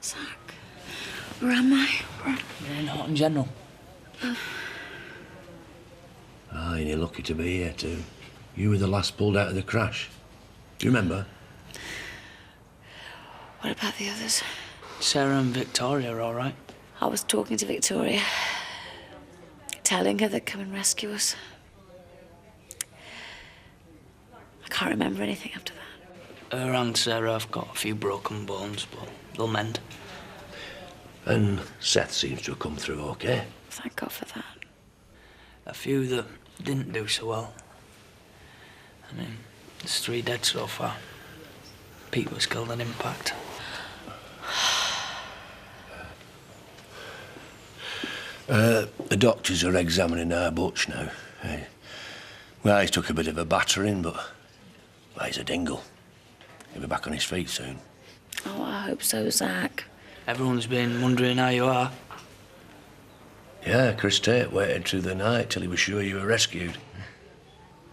Zach, where am I? You're in Horton General. Ah, you're lucky to be here too. You were the last pulled out of the crash. Do you remember? What about the others? Sarah and Victoria are all right. I was talking to Victoria, telling her they'd come and rescue us. I can't remember anything after that. Her and Sarah have got a few broken bones, but they'll mend. And Seth seems to have come through okay. Thank God for that. A few that didn't do so well. I mean, there's 3 dead so far. Pete was killed on impact. The doctors are examining our Butch now. Well, he's took a bit of a battering, but well, he's a dingle. He'll be back on his feet soon. Oh, I hope so, Zach. Everyone's been wondering how you are. Yeah, Chris Tate waited through the night till he was sure you were rescued.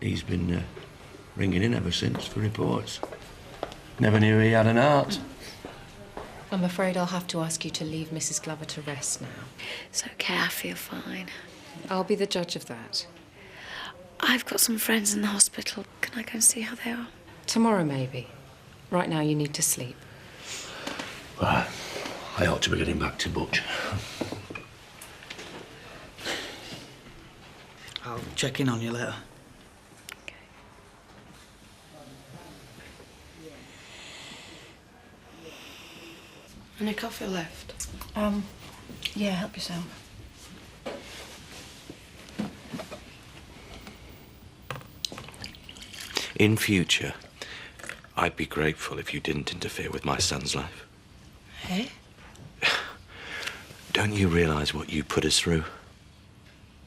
He's been ringing in ever since for reports. Never knew he had an heart. I'm afraid I'll have to ask you to leave Mrs. Glover to rest now. It's okay, I feel fine. I'll be the judge of that. I've got some friends in the hospital. Can I go and see how they are? Tomorrow, maybe. Right now, you need to sleep. Well, I ought to be getting back to Butch. I'll check in on you later. Okay. Any coffee left? Yeah, help yourself. In future, I'd be grateful if you didn't interfere with my son's life. Eh? Don't you realise what you put us through?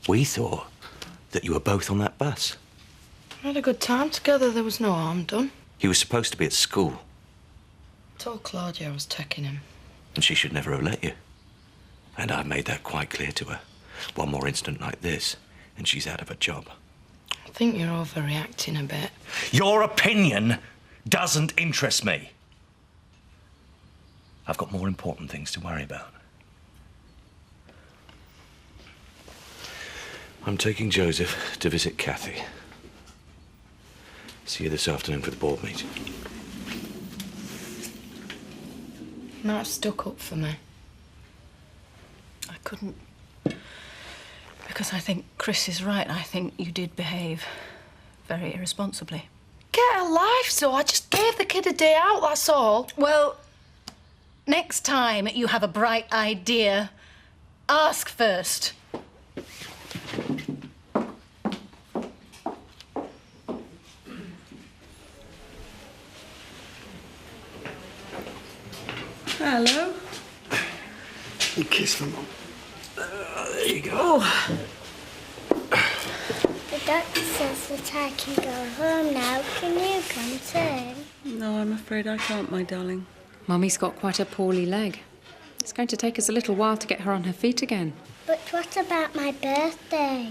We thought that you were both on that bus. We had a good time together. There was no harm done. He was supposed to be at school, I told Claudia I was taking him. and she should never have let you. And I've made that quite clear to her. One more incident like this, and she's out of a job. I think you're overreacting a bit. Your opinion doesn't interest me. I've got more important things to worry about. I'm taking Joseph to visit Kathy. See you this afternoon for the board meeting. You might have stuck up for me. I couldn't. Because I think Chris is right. I think you did behave very irresponsibly. Get a life, so I just gave the kid a day out, that's all. Well, next time you have a bright idea, ask first. Hello. A kiss from Mum. There you go. The doctor says that I can go home now. Can you come too? No, I'm afraid I can't, my darling. Mummy's got quite a poorly leg. It's going to take us a little while to get her on her feet again. But what about my birthday?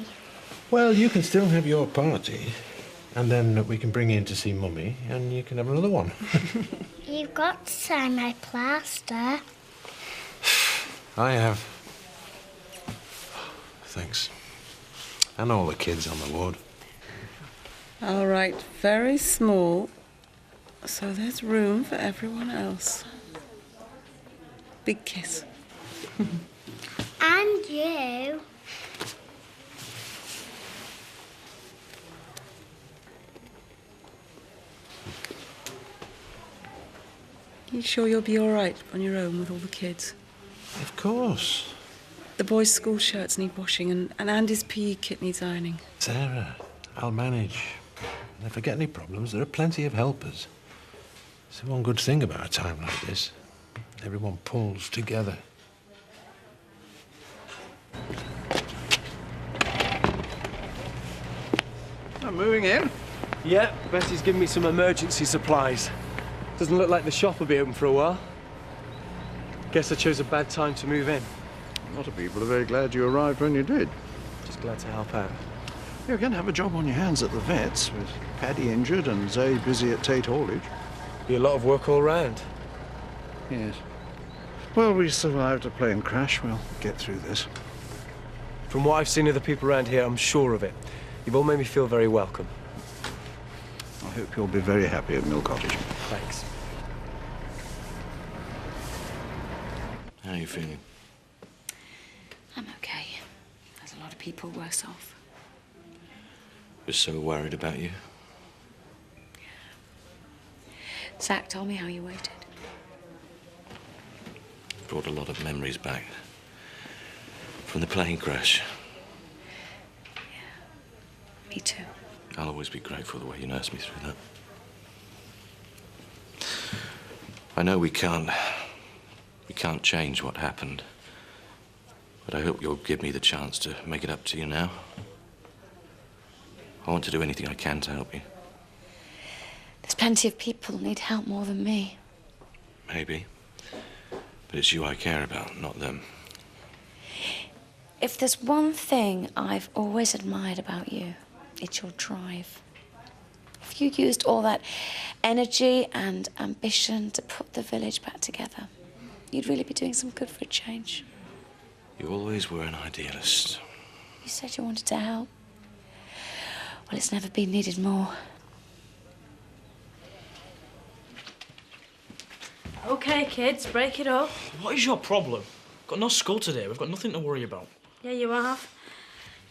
Well, you can still have your party, and then we can bring you in to see Mummy, and you can have another one. You've got to sign my plaster. I have. Thanks. And all the kids on the ward. All right, very small, so there's room for everyone else. Big kiss. And you. You sure you'll be all right on your own with all the kids? Of course. The boys' school shirts need washing, and Andy's PE kit needs ironing. Sarah, I'll manage. And if I get any problems, there are plenty of helpers. It's the one good thing about a time like this. Everyone pulls together. I'm moving in. Yeah, Betty's given me some emergency supplies. Doesn't look like the shop will be open for a while. Guess I chose a bad time to move in. A lot of people are very glad you arrived when you did. Just glad to help out. You're going to have a job on your hands at the vets, with Paddy injured and Zay busy at Tate Haulage. Be a lot of work all round. Yes. Well, we survived a plane crash. We'll get through this. From what I've seen of the people around here, I'm sure of it. You've all made me feel very welcome. I hope you'll be very happy at Mill Cottage. Thanks. How are you feeling? I'm okay. There's a lot of people worse off. Was so worried about you. Zach told me how you waited. Brought a lot of memories back from the plane crash. Me too. I'll always be grateful the way you nursed me through that. I know we can't change what happened, but I hope you'll give me the chance to make it up to you now. I want to do anything I can to help you. There's plenty of people who need help more than me. Maybe. But it's you I care about, not them. If there's one thing I've always admired about you, it's your drive. If you used all that energy and ambition to put the village back together, you'd really be doing some good for a change. You always were an idealist. You said you wanted to help. Well, it's never been needed more. OK, kids, break it up. What is your problem? Got no school today. We've got nothing to worry about. Yeah, you have.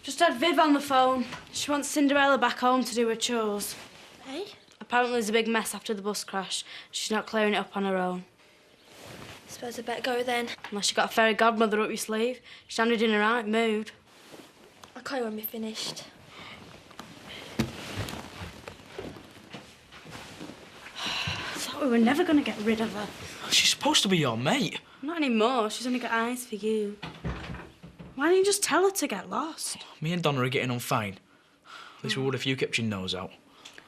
Just had Viv on the phone. She wants Cinderella back home to do her chores. Hey? Apparently there's a big mess after the bus crash. She's not clearing it up on her own. Suppose I better go then. Unless you got a fairy godmother up your sleeve. She sounded in a right mood. I'll call you when we're finished. I thought we were never going to get rid of her. She's supposed to be your mate. Not anymore. She's only got eyes for you. Why didn't you just tell her to get lost? Me and Donna are getting on fine. At least we would if you kept your nose out.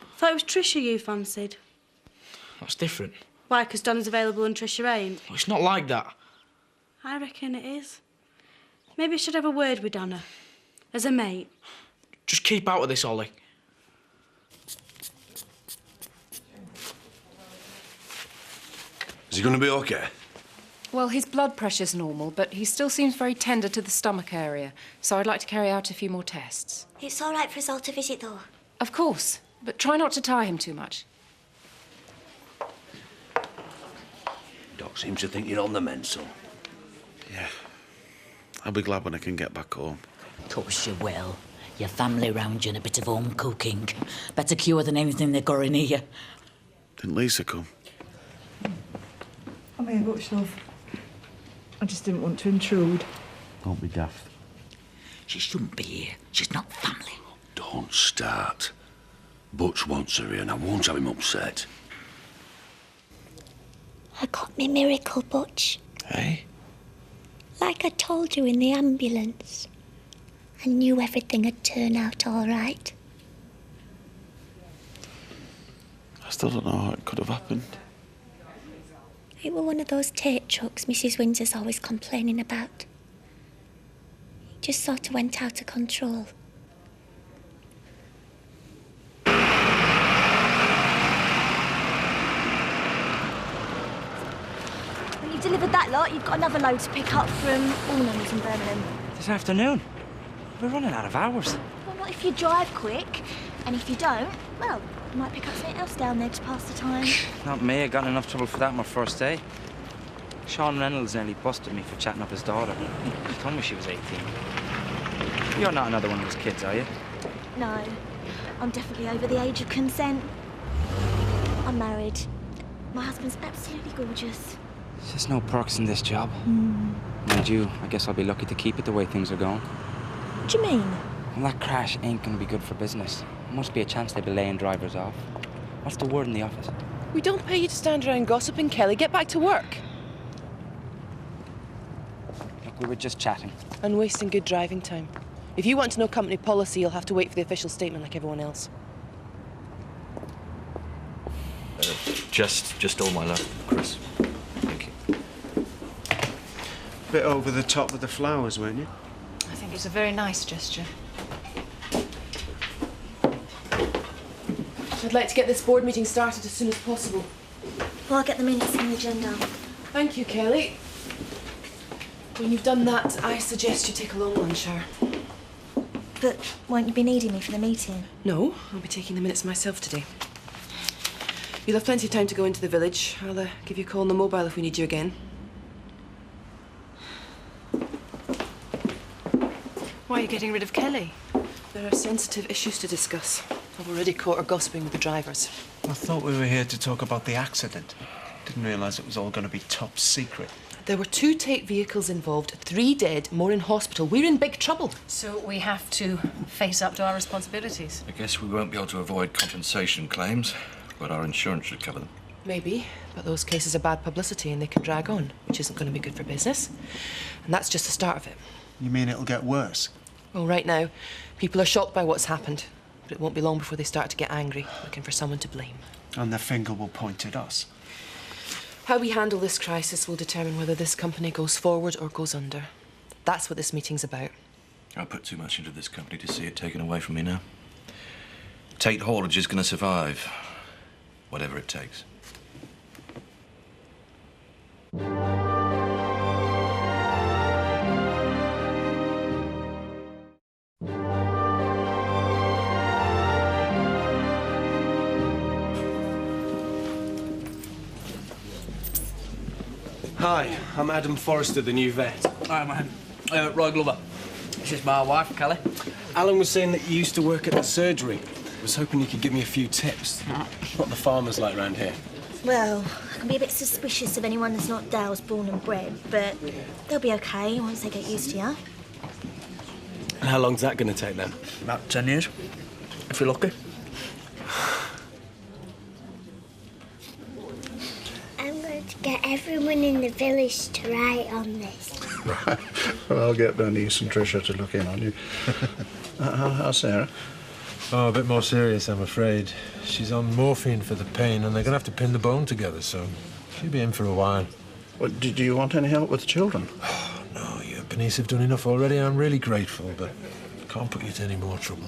I thought it was Trisha you fancied. That's different. Why, because Donna's available and Trisha ain't? Well, it's not like that. I reckon it is. Maybe I should have a word with Donna. As a mate. Just keep out of this, Ollie. Is he going to be okay? Well, his blood pressure's normal, but he still seems very tender to the stomach area, so I'd like to carry out a few more tests. It's all right for us all to visit, though. Of course, but try not to tie him too much. Doc seems to think you're on the mend, son. Yeah. I'll be glad when I can get back home. Of course you will. Your family round you and a bit of home cooking. Better cure than anything they've got in here. Didn't Lisa come? I'm here, Butch, love. I just didn't want to intrude. Don't be daft. She shouldn't be here. She's not family. Don't start. Butch wants her here and I won't have him upset. I got me miracle, Butch. Hey? Like I told you in the ambulance. I knew everything would turn out all right. I still don't know how it could have happened. It were one of those Tate trucks Mrs. Windsor's always complaining about. It just sort of went out of control. When you delivered that lot, you've got another load to pick up from Allnums in Birmingham. This afternoon? We're running out of hours. Well, not if you drive quick. And if you don't, well, you might pick up something else down there to pass the time. Not me. I got in enough trouble for that on my first day. Sean Reynolds nearly busted me for chatting up his daughter. He told me she was 18. You're not another one of those kids, are you? No, I'm definitely over the age of consent. I'm married. My husband's absolutely gorgeous. There's just no perks in this job. Mind you, I guess I'll be lucky to keep it the way things are going. What do you mean? Well, that crash ain't going to be good for business. Must be a chance they'll be laying drivers off. What's the word in the office? We don't pay you to stand around gossiping, Kelly. Get back to work. Look, we were just chatting. And wasting good driving time. If you want to know company policy, you'll have to wait for the official statement like everyone else. Just all my love, Chris. Thank you. Bit over the top with the flowers, weren't you? I think it's a very nice gesture. I'd like to get this board meeting started as soon as possible. Well, I'll get the minutes and the agenda. Thank you, Kelly. When you've done that, I suggest you take a long lunch hour. But won't you be needing me for the meeting? No, I'll be taking the minutes myself today. You'll have plenty of time to go into the village. I'll give you a call on the mobile if we need you again. Why are you getting rid of Kelly? There are sensitive issues to discuss. I've already caught her gossiping with the drivers. I thought we were here to talk about the accident. Didn't realise it was all going to be top secret. There were 2 take vehicles involved, 3 dead, more in hospital. We're in big trouble. So we have to face up to our responsibilities. I guess we won't be able to avoid compensation claims, but our insurance should cover them. Maybe, but those cases are bad publicity and they can drag on, which isn't going to be good for business. And that's just the start of it. You mean it'll get worse? Well, right now, people are shocked by what's happened, but it won't be long before they start to get angry, looking for someone to blame. And the finger will point at us. How we handle this crisis will determine whether this company goes forward or goes under. That's what this meeting's about. I put too much into this company to see it taken away from me now. Tate Haulage is going to survive, whatever it takes. Hi, I'm Adam Forrester, the new vet. Hi, man. Roy Glover. This is my wife, Kelly. Alan was saying that you used to work at the surgery. I was hoping you could give me a few tips. What the farmers like round here. Well, I can be a bit suspicious of anyone that's not Dale's born and bred, but they'll be okay once they get used to you. And how long's that going to take then? About 10 years, if you're lucky. I'm going to get everyone in the village to write on this. Right. Well, I'll get Bernice and Tricia to look in on you. How's Sarah? Oh, a bit more serious, I'm afraid. She's on morphine for the pain, and they're going to have to pin the bone together, so she'll be in for a while. Well, do you want any help with the children? Oh, no, you and Bernice have done enough already. I'm really grateful, but can't put you to any more trouble.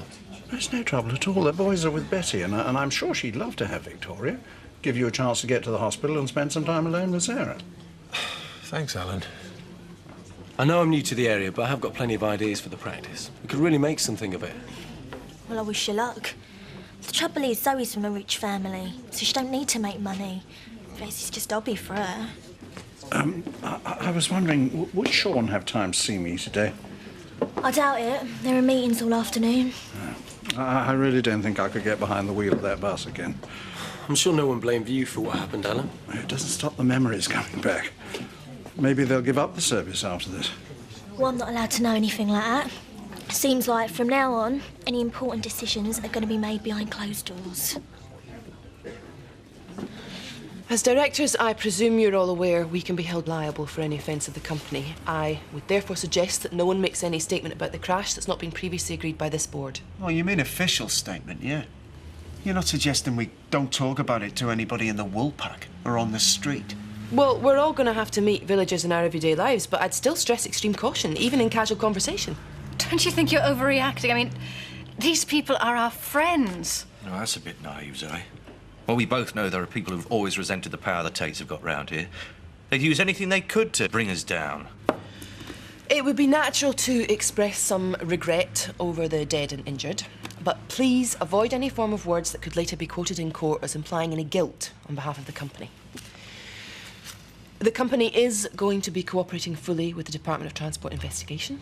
There's no trouble at all. The boys are with Betty, and I'm sure she'd love to have Victoria. Give you a chance to get to the hospital and spend some time alone with Sarah. Thanks, Alan. I know I'm new to the area, but I have got plenty of ideas for the practice. We could really make something of it. Well, I wish you luck. The trouble is, Zoe's from a rich family, so she don't need to make money. It's just a hobby for her. I was wondering, would Sean have time to see me today? I doubt it. There are meetings all afternoon. I really don't think I could get behind the wheel of that bus again. I'm sure no one blamed you for what happened, Alan. It doesn't stop the memories coming back. Maybe they'll give up the service after this. Well, I'm not allowed to know anything like that. Seems like from now on, any important decisions are going to be made behind closed doors. As directors, I presume you're all aware we can be held liable for any offence of the company. I would therefore suggest that no one makes any statement about the crash that's not been previously agreed by this board. Oh, you mean official statement, yeah? You're not suggesting we don't talk about it to anybody in the wool pack or on the street? Well, we're all going to have to meet villagers in our everyday lives, but I'd still stress extreme caution, even in casual conversation. Don't you think you're overreacting? I mean, these people are our friends. No, that's a bit naive, Zoe. Well, we both know there are people who've always resented the power the Tates have got round here. They'd use anything they could to bring us down. It would be natural to express some regret over the dead and injured, but please avoid any form of words that could later be quoted in court as implying any guilt on behalf of the company. The company is going to be cooperating fully with the Department of Transport investigation.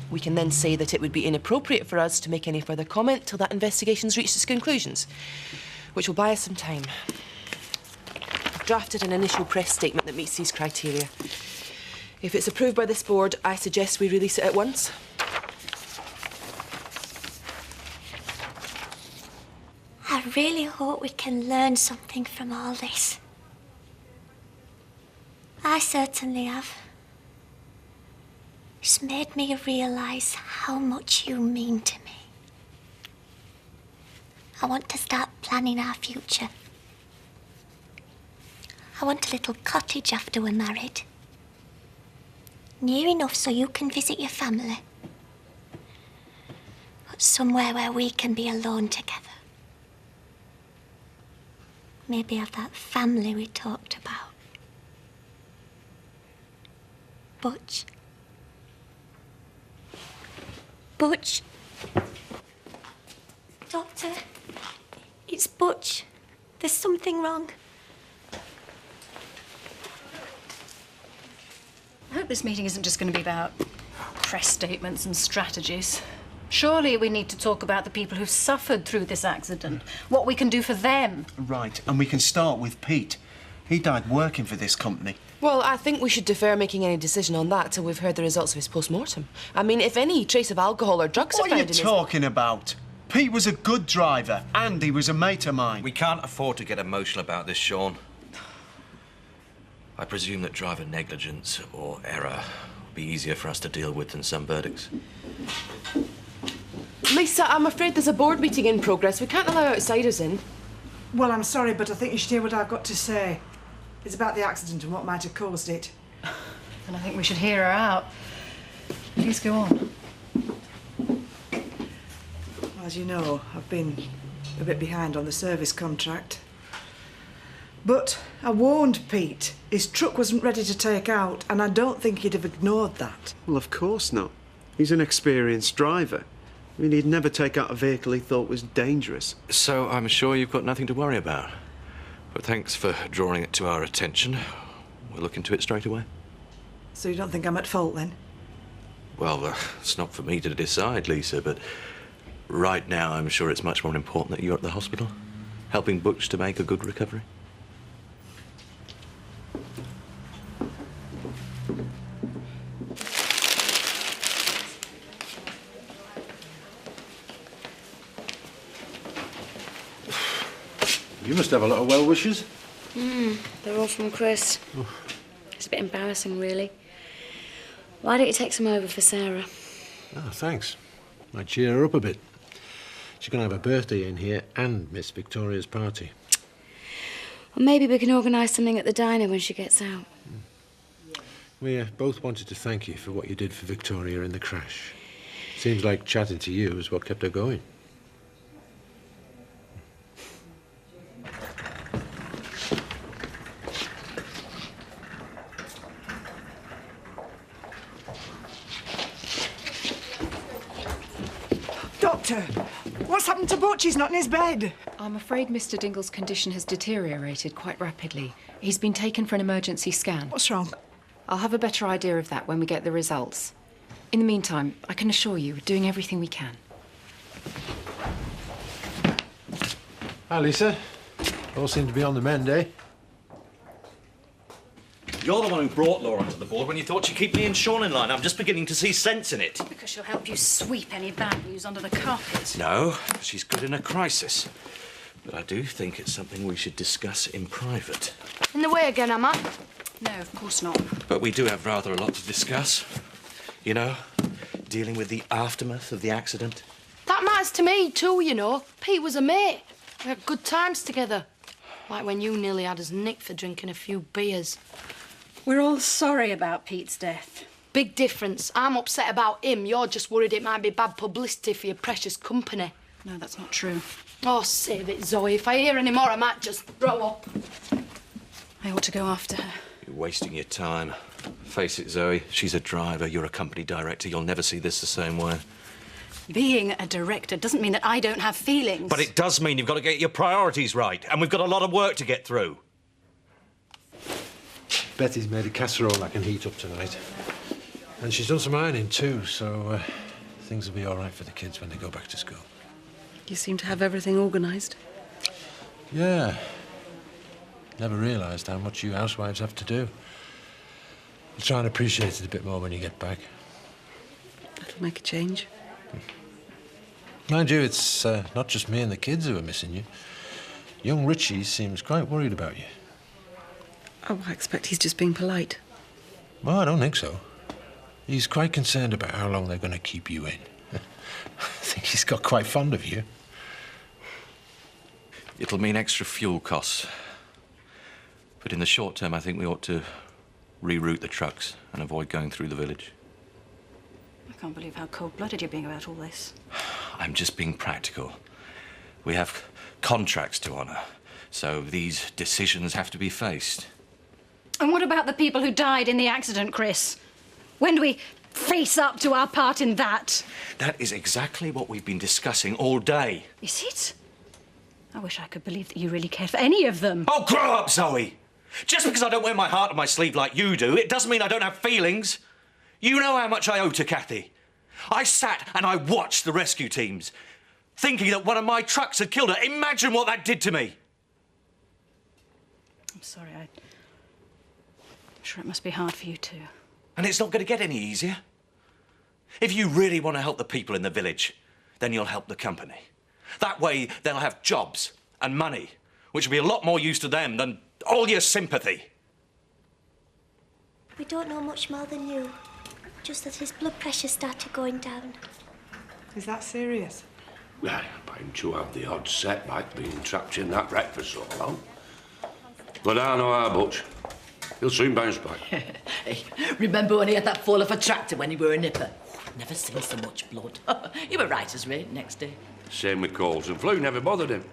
We can then say that it would be inappropriate for us to make any further comment till that investigation's reached its conclusions, which will buy us some time. I've drafted an initial press statement that meets these criteria. If it's approved by this board, I suggest we release it at once. I really hope we can learn something from all this. I certainly have. It's made me realise how much you mean to me. I want to start planning our future. I want a little cottage after we're married. Near enough so you can visit your family. But somewhere where we can be alone together. Maybe have that family we talked about. Butch. Butch. Doctor, it's Butch. There's something wrong. I hope this meeting isn't just going to be about press statements and strategies. Surely we need to talk about the people who've suffered through this accident, what we can do for them. Right, and we can start with Pete. He died working for this company. Well, I think we should defer making any decision on that till we've heard the results of his post-mortem. I mean, if any trace of alcohol or drugs are What are found you in his... talking about? Pete was a good driver, and he was a mate of mine. We can't afford to get emotional about this, Sean. I presume that driver negligence or error will be easier for us to deal with than some verdicts. Lisa, I'm afraid there's a board meeting in progress. We can't allow outsiders in. Well, I'm sorry, but I think you should hear what I've got to say. It's about the accident and what might have caused it. And I think we should hear her out. Please go on. As you know, I've been a bit behind on the service contract. But I warned Pete. His truck wasn't ready to take out, and I don't think he'd have ignored that. Well, of course not. He's an experienced driver. I mean, he'd never take out a vehicle he thought was dangerous. So I'm sure you've got nothing to worry about. But thanks for drawing it to our attention. We'll look into it straight away. So you don't think I'm at fault, then? Well, it's not for me to decide, Lisa, but right now I'm sure it's much more important that you're at the hospital, helping Butch to make a good recovery. You must have a lot of well wishers. They're all from Chris. It's a bit embarrassing, really. Why don't you take some over for Sarah? Oh, thanks. Might cheer her up a bit. She's going to have a birthday in here and Miss Victoria's party. Or maybe we can organise something at the diner when she gets out. We both wanted to thank you for what you did for Victoria in the crash. Seems like chatting to you is what kept her going. Doctor, what's happened to Butch? He's not in his bed. I'm afraid Mr. Dingle's condition has deteriorated quite rapidly. He's been taken for an emergency scan. What's wrong? I'll have a better idea of that when we get the results. In the meantime, I can assure you we're doing everything we can. Hi, Lisa. All seem to be on the mend, eh? You're the one who brought Laura to the board when you thought she'd keep me and Sean in line. I'm just beginning to see sense in it. Because she'll help you sweep any bad news under the carpet. No, she's good in a crisis. But I do think it's something we should discuss in private. In the way again, am I? No, of course not. But we do have rather a lot to discuss. You know, dealing with the aftermath of the accident. That matters to me too, you know. Pete was a mate. We had good times together. Like when you nearly had us nicked for drinking a few beers. We're all sorry about Pete's death. Big difference. I'm upset about him. You're just worried it might be bad publicity for your precious company. No, that's not true. Oh, save it, Zoe. If I hear any more, I might just throw up. I ought to go after her. You're wasting your time. Face it, Zoe, she's a driver, you're a company director. You'll never see this the same way. Being a director doesn't mean that I don't have feelings. But it does mean you've got to get your priorities right, and we've got a lot of work to get through. Betty's made a casserole I can heat up tonight. And she's done some ironing too, so things will be all right for the kids when they go back to school. You seem to have everything organised. Yeah. Never realised how much you housewives have to do. You'll try and appreciate it a bit more when you get back. That'll make a change. Mind you, it's not just me and the kids who are missing you. Young Richie seems quite worried about you. Oh, I expect he's just being polite. Well, I don't think so. He's quite concerned about how long they're going to keep you in. I think he's got quite fond of you. It'll mean extra fuel costs. But in the short term, I think we ought to reroute the trucks and avoid going through the village. I can't believe how cold-blooded you're being about all this. I'm just being practical. We have contracts to honour, so these decisions have to be faced. And what about the people who died in the accident, Chris? When do we face up to our part in that? That is exactly what we've been discussing all day. Is it? I wish I could believe that you really cared for any of them. Oh, grow up, Zoe! Just because I don't wear my heart on my sleeve like you do, it doesn't mean I don't have feelings. You know how much I owe to Kathy. I sat and I watched the rescue teams, thinking that one of my trucks had killed her. Imagine what that did to me. I'm sorry, I'm sure it must be hard for you too. And it's not going to get any easier. If you really want to help the people in the village, then you'll help the company. That way, they'll have jobs and money, which will be a lot more use to them than all your sympathy. We don't know much more than you. Just that his blood pressure started going down. Is that serious? Well, bound to have the odd setback being trapped in that wreck for so long. But I know our Butch. He'll soon bounce back. Hey, remember when he had that fall off a tractor when he were a nipper? Never seen so much blood. You were right as rain next day. Same with colds and flu, never bothered him.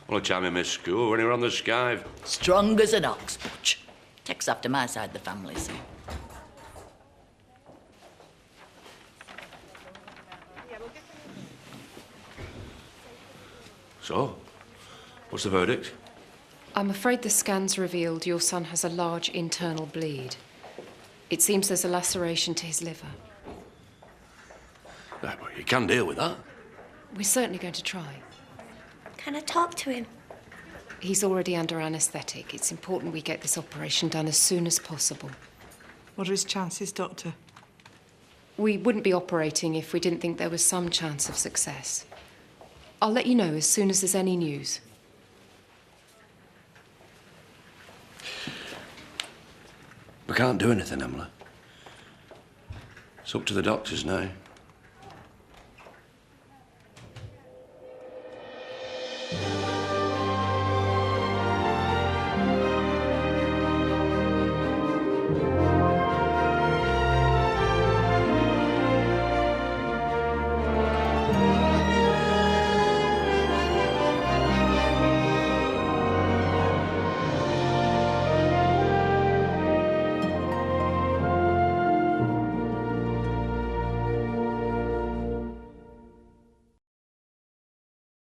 Only time he missed school when he were on the skive. Strong as an ox, Butch. Takes after my side of the family, see. So, what's the verdict? I'm afraid the scans revealed your son has a large internal bleed. It seems there's a laceration to his liver. Well, you can deal with that. We're certainly going to try. Can I talk to him? He's already under anaesthetic. It's important we get this operation done as soon as possible. What are his chances, Doctor? We wouldn't be operating if we didn't think there was some chance of success. I'll let you know as soon as there's any news. We can't do anything, Emily. It's up to the doctors now.